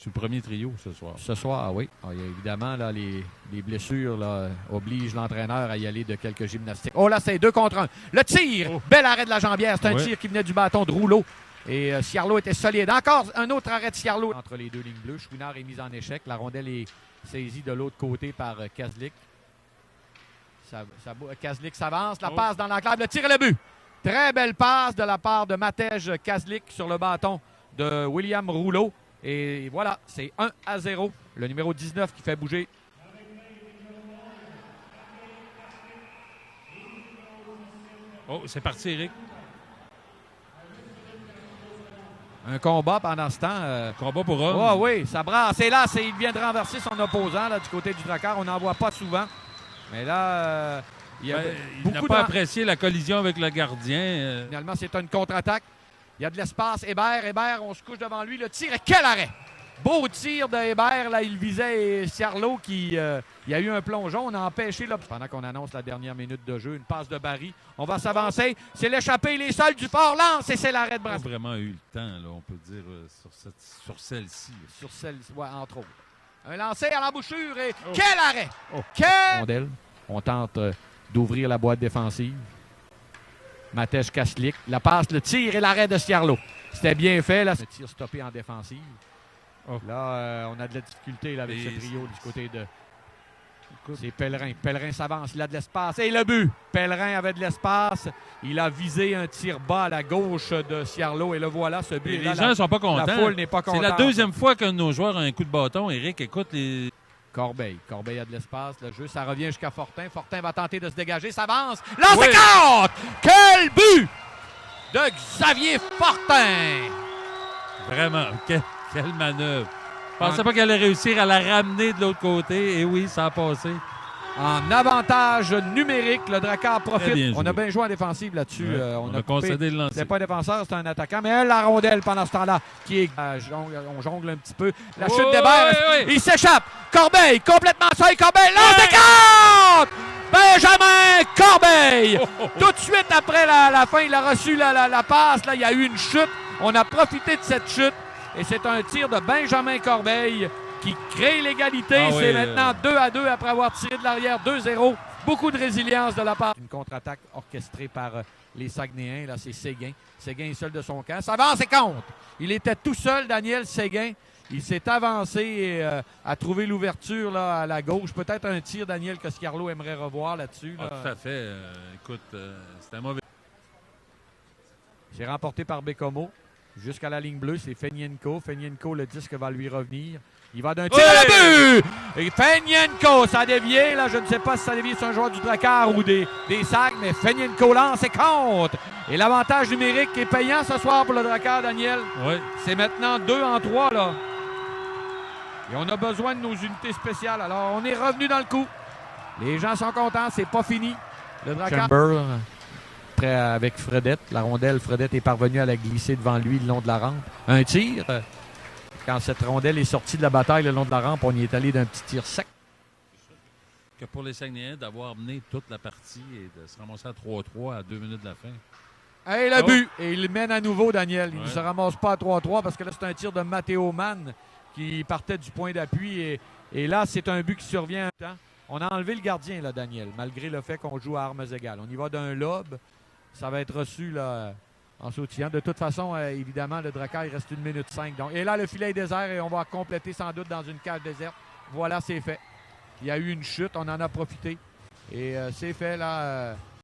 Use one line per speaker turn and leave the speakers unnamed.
sur le premier trio ce soir.
Ce soir, oui. Ah, évidemment, là, les blessures là, obligent l'entraîneur à y aller de quelques gymnastiques. Oh là, c'est 2 contre 1. Le tir!
Oh.
Bel arrêt de la jambière. C'est un
Ouais.
tir qui venait du bâton de Rouleau. Et Ciarlo était solide. Encore un autre arrêt de Ciarlo. Entre les deux lignes bleues, Chouinard est mis en échec. La rondelle est saisie de l'autre côté par Kazlik. Kazlik s'avance. La passe dans l'enclave. Le tir et le but. Très belle passe de la part de Matej Kazlik sur le bâton de William Rouleau. Et voilà, c'est 1-0. Le numéro 19 qui fait bouger.
Oh, c'est parti, Eric.
Un combat pendant ce temps.
Combat pour homme.
Oh oui, ça brasse. Et là, il vient de renverser son opposant là, du côté du Drakkar. On n'en voit pas souvent. Mais là, il y a
il n'a pas apprécié la collision avec le gardien.
Finalement, c'est une contre-attaque. Il y a de l'espace. Hébert, on se couche devant lui. Le tir, et quel arrêt! Beau tir de Hébert. Là, il visait Ciarlo qui... il y a eu un plongeon. On a empêché, là, pendant qu'on annonce la dernière minute de jeu, une passe de Barry. On va s'avancer. C'est l'échappée. Les sols du fort lance et c'est l'arrêt de
Il n'a
Brassard.
pas vraiment eu le temps, là, on peut dire, sur celle-ci.
Sur celle-ci, ouais, entre autres. Un lancer à l'embouchure et quel arrêt! Quel... On tente d'ouvrir la boîte défensive. Matej Kazlik. La passe, le tir et l'arrêt de Ciarlo. C'était bien fait, là. Le tir stoppé en défensive. Là, on a de la difficulté là, avec ce trio du côté de... C'est Pellerin. Pellerin s'avance. Il a de l'espace. Et le but! Pellerin avait de l'espace. Il a visé un tir bas à la gauche de Ciarlo. Et le voilà, ce but.
Les gens ne sont pas contents.
La foule n'est pas contente.
C'est la deuxième fois que nos joueurs ont un coup de bâton. Eric, écoute les...
Corbeil a de l'espace. Le jeu, ça revient jusqu'à Fortin. Fortin va tenter de se dégager. S'avance. Lance contre! Quel but de Xavier Fortin!
Vraiment, quelle manœuvre. Je pensais pas qu'elle allait réussir à la ramener de l'autre côté. Et oui, ça a passé.
En avantage numérique, le Drakkar profite. On a bien joué en défensive là-dessus.
Ouais, on a concédé le lancer.
C'est pas un défenseur, c'est un attaquant. Mais la rondelle pendant ce temps-là, qui est... on jongle un petit peu. La chute d'Hébert, il s'échappe. Corbeil, complètement seul. Corbeil, lance contre! Benjamin Corbeil! Tout de suite après la fin, il a reçu la passe. Là, il y a eu une chute. On a profité de cette chute. Et c'est un tir de Benjamin Corbeil qui crée l'égalité. C'est maintenant 2-2 après avoir tiré de l'arrière 2-0. Beaucoup de résilience de la part. Une contre-attaque orchestrée par les Saguenayens. Là, c'est Séguin. Séguin est seul de son camp. Ça avance et compte. Il était tout seul, Daniel Séguin. Il s'est avancé et a trouvé l'ouverture là, à la gauche. Peut-être un tir, Daniel, que Ciarlo aimerait revoir là-dessus. Là.
Tout à fait. Écoute, c'était mauvais.
C'est remporté par Bécomo. Jusqu'à la ligne bleue, c'est Fenienko. Fenienko, le disque va lui revenir. Il va d'un tir à la but! Et Fenienko, ça a dévié. Là, je ne sais pas si ça a dévié sur un joueur du Drakkar ou des Sags, mais Fenienko lance et compte. Et l'avantage numérique est payant ce soir pour le Drakkar, Daniel.
Oui.
C'est maintenant 2-3, là. Et on a besoin de nos unités spéciales. Alors, on est revenu dans le coup. Les gens sont contents, c'est pas fini. Le Drakkar... avec Fredette. La rondelle, Fredette est parvenue à la glisser devant lui le long de la rampe. Un tir. Quand cette rondelle est sortie de la bataille le long de la rampe, on y est allé d'un petit tir sec.
Que pour les Saguenayens, d'avoir mené toute la partie et de se ramasser à 3-3 à 2 minutes de la fin.
Et le but! Et il mène à nouveau, Daniel. Il ne se ramasse pas à 3-3 parce que là, c'est un tir de Matteo Mann qui partait du point d'appui. Et là, c'est un but qui survient. On a enlevé le gardien, là, Daniel, malgré le fait qu'on joue à armes égales. On y va d'un lob. Ça va être reçu là, en sautillant. De toute façon, évidemment, le Drakkar, il reste 1 minute 5. Donc, et là, le filet est désert et on va compléter sans doute dans une cage déserte. Voilà, c'est fait. Il y a eu une chute, on en a profité. Et c'est fait là.